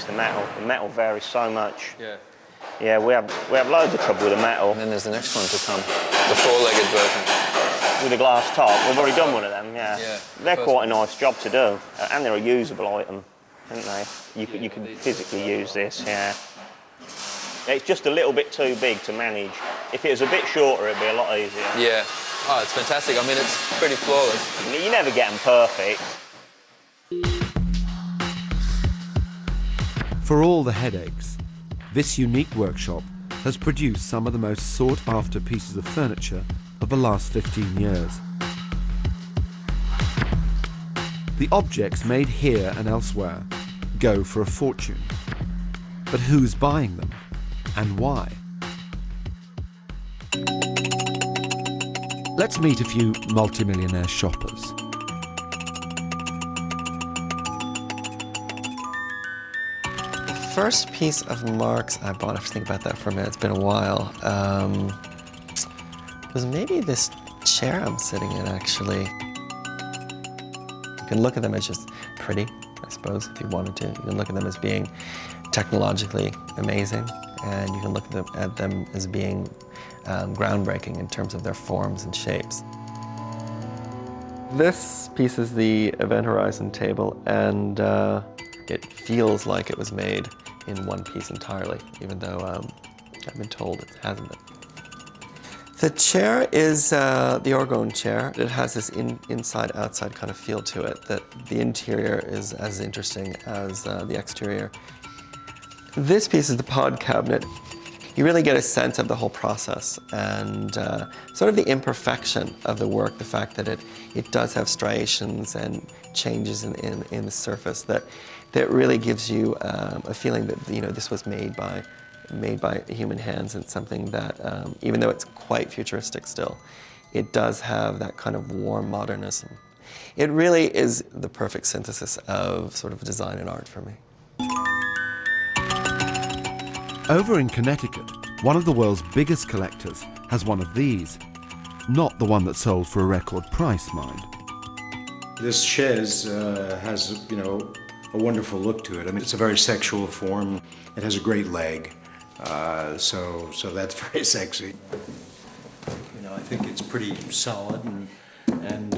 to metal. The metal varies so much. Yeah. Yeah, we have loads of trouble with the metal. And then there's the next one to come, the four-legged version. With the glass top, we've already done one of them, yeah. Yeah, They're the quite a nice job to do, and they're a usable item, aren't they? You can physically use this, yeah. It's just a little bit too big to manage. If it was a bit shorter, it'd be a lot easier. Yeah. Oh, it's fantastic. I mean, it's pretty flawless. You never get them perfect. For all the headaches, this unique workshop has produced some of the most sought-after pieces of furniture of the last 15 years. The objects made here and elsewhere go for a fortune. But who's buying them, and why? Let's meet a few multimillionaire shoppers. First piece of Marc's I bought, I have to think about that for a minute, it's been a while, was maybe this chair I'm sitting in, actually. You can look at them as just pretty, I suppose, if you wanted to. You can look at them as being technologically amazing, and you can look at them as being groundbreaking in terms of their forms and shapes. This piece is the Event Horizon table, and it feels like it was made in one piece entirely, even though I've been told it hasn't been. The chair is the orgone chair. It has this inside-outside kind of feel to it, that the interior is as interesting as the exterior. This piece is the pod cabinet. You really get a sense of the whole process and sort of the imperfection of the work, the fact that it does have striations and changes in the surface that really gives you a feeling that, you know, this was made by human hands, and something that, even though it's quite futuristic still, it does have that kind of warm modernism. It really is the perfect synthesis of sort of design and art for me. Over in Connecticut, one of the world's biggest collectors has one of these. Not the one that sold for a record price, mind. This chaise has, you know, a wonderful look to it. I mean, it's a very sexual form. It has a great leg, so that's very sexy. You know, I think it's pretty solid, and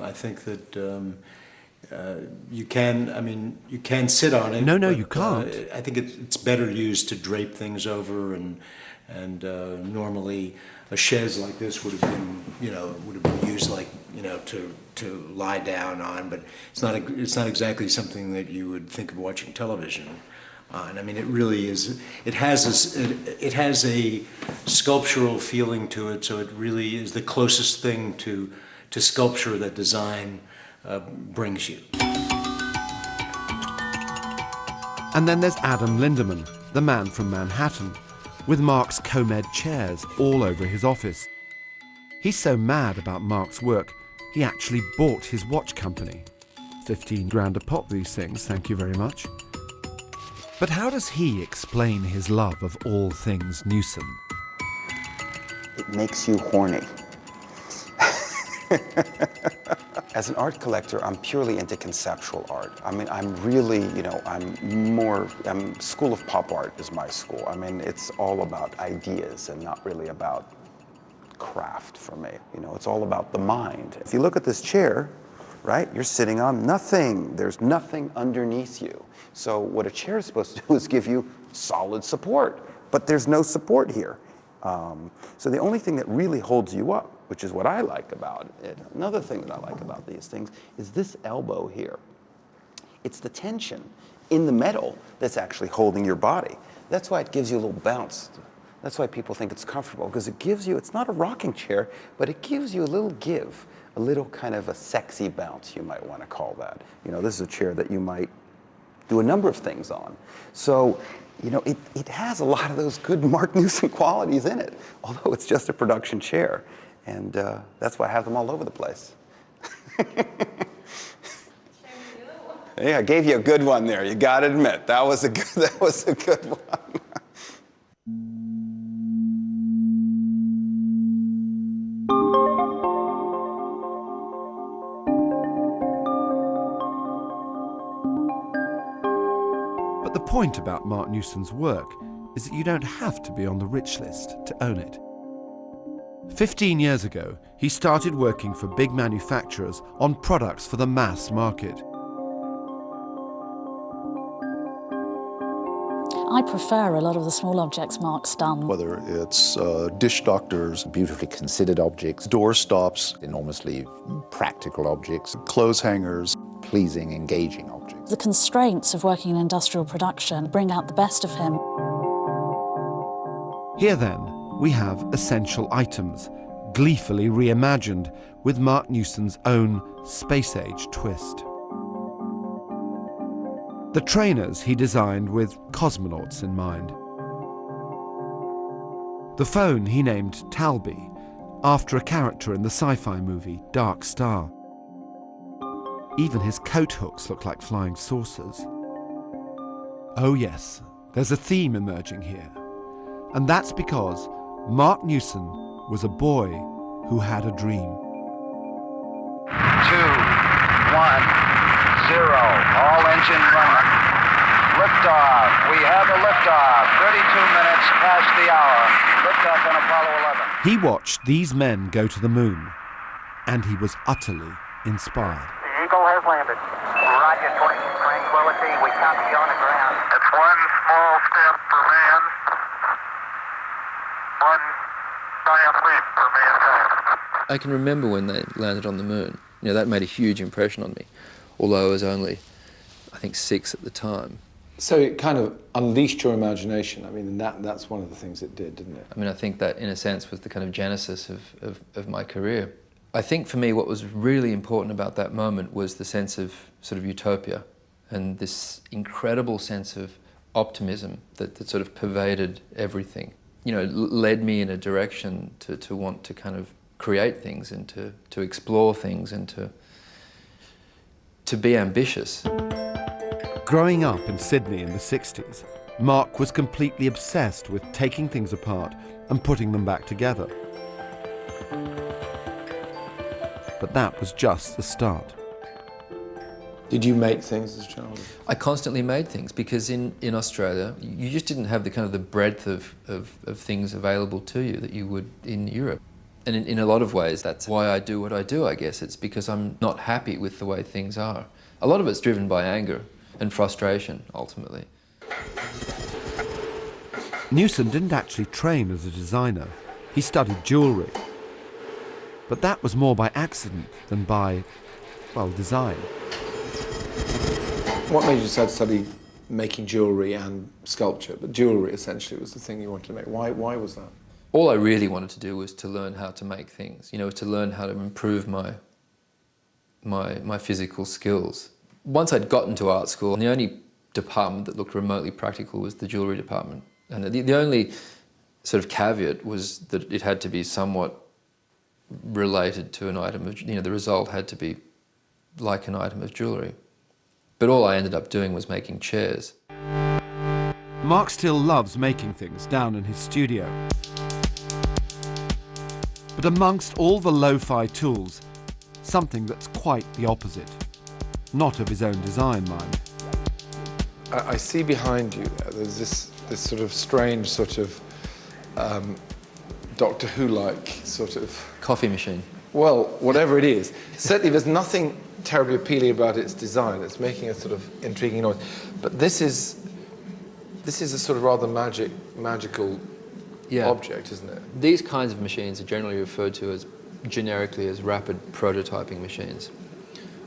I think that you can sit on it. No, but, you can't. I think it's better used to drape things over, and normally a chaise like this would have been, you know, used like, you know, to lie down on, but it's not exactly something that you would think of watching television on. I mean, it really is. It has a sculptural feeling to it, so it really is the closest thing to sculpture that design brings you. And then there's Adam Lindemann, the man from Manhattan, with Marc's Comed chairs all over his office. He's so mad about Marc's work, he actually bought his watch company. 15 grand a pop, these things, thank you very much. But how does he explain his love of all things Newson? It makes you horny. As an art collector, I'm purely into conceptual art. I mean, I'm really, you know, School of Pop Art is my school. I mean, it's all about ideas and not really about craft for me. You know, it's all about the mind. If you look at this chair, right, you're sitting on nothing. There's nothing underneath you. So what a chair is supposed to do is give you solid support, but there's no support here. So the only thing that really holds you up, which is what I like about it, another thing that I like about these things, is this elbow here. It's the tension in the metal that's actually holding your body. That's why it gives you a little bounce. That's why people think it's comfortable, because it gives you, it's not a rocking chair, but it gives you a little give, a little kind of a sexy bounce, you might want to call that. You know, this is a chair that you might do a number of things on. So, you know, it has a lot of those good Marc Newson qualities in it, although it's just a production chair. And that's why I have them all over the place. Hey, I gave you a good one there. You got to admit that was a good one. But the point about Marc Newson's work is that you don't have to be on the rich list to own it. 15 years ago, he started working for big manufacturers on products for the mass market. I prefer a lot of the small objects Marc's done. Whether it's dish doctors, beautifully considered objects, door stops, enormously practical objects, clothes hangers. pleasing, engaging objects. The constraints of working in industrial production bring out the best of him. Here then, we have essential items, gleefully reimagined with Marc Newson's own space-age twist. The trainers he designed with cosmonauts in mind. The phone he named Talby, after a character in the sci-fi movie Dark Star. Even his coat hooks look like flying saucers. Oh yes, there's a theme emerging here. And that's because Marc Newson was a boy who had a dream. 2, 1, 0, all engine running. Liftoff, we have a liftoff, 32 minutes past the hour. Liftoff on Apollo 11. He watched these men go to the moon, and he was utterly inspired. The Eagle has landed. Roger, tranquility, we copy you on the ground. It's one small step for man, one giant leap for mankind. I can remember when they landed on the moon. You know, that made a huge impression on me, although I was only, I think, 6 at the time. So it kind of unleashed your imagination. I mean, that's one of the things it did, didn't it? I mean, I think that, in a sense, was the kind of genesis of my career. I think for me what was really important about that moment was the sense of sort of utopia and this incredible sense of optimism that sort of pervaded everything. You know, led me in a direction to want to kind of create things and to explore things and to be ambitious. Growing up in Sydney in the 60s, Marc was completely obsessed with taking things apart and putting them back together. But that was just the start. Did you make things as a child? I constantly made things because in Australia you just didn't have the kind of the breadth of things available to you that you would in Europe. And in a lot of ways that's why I do what I do, I guess. It's because I'm not happy with the way things are. A lot of it's driven by anger and frustration, ultimately. Newson didn't actually train as a designer. He studied jewellery. But that was more by accident than by, well, design. What made you decide to study making jewellery and sculpture? But jewellery essentially was the thing you wanted to make. Why was that? All I really wanted to do was to learn how to make things, you know, to learn how to improve my physical skills. Once I'd gotten to art school, the only department that looked remotely practical was the jewellery department. And the only sort of caveat was that it had to be somewhat related to an item of, you know, the result had to be like an item of jewellery. But all I ended up doing was making chairs. Marc still loves making things down in his studio. But amongst all the lo-fi tools, something that's quite the opposite. Not of his own design, mind. I see behind you there's this sort of strange sort of Doctor Who-like sort of... Coffee machine. Well, whatever it is. Certainly there's nothing terribly appealing about its design. It's making a sort of intriguing noise. But this is a sort of rather magical object, isn't it? These kinds of machines are generally referred to as generically as rapid prototyping machines.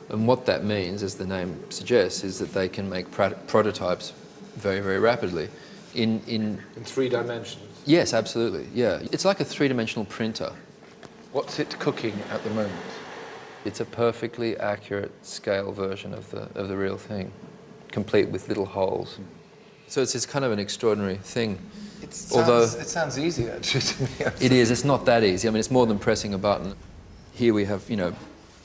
And what that means, as the name suggests, is that they can make prototypes very, very rapidly. In 3 dimensions? Yes, absolutely, yeah. It's like a 3-dimensional printer. What's it cooking at the moment? It's a perfectly accurate scale version of the real thing, complete with little holes. So it's kind of an extraordinary thing. It sounds easy, actually, to me. It is. It's not that easy. I mean, it's more than pressing a button. Here we have, you know,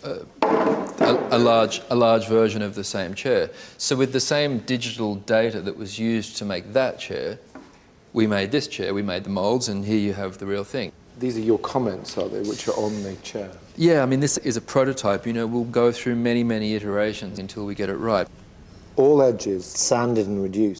a large version of the same chair. So with the same digital data that was used to make that chair, we made this chair. We made the molds, and here you have the real thing. These are your comments, are they, which are on the chair? Yeah, I mean, this is a prototype. You know, we'll go through many, many iterations until we get it right. All edges sanded and reduced.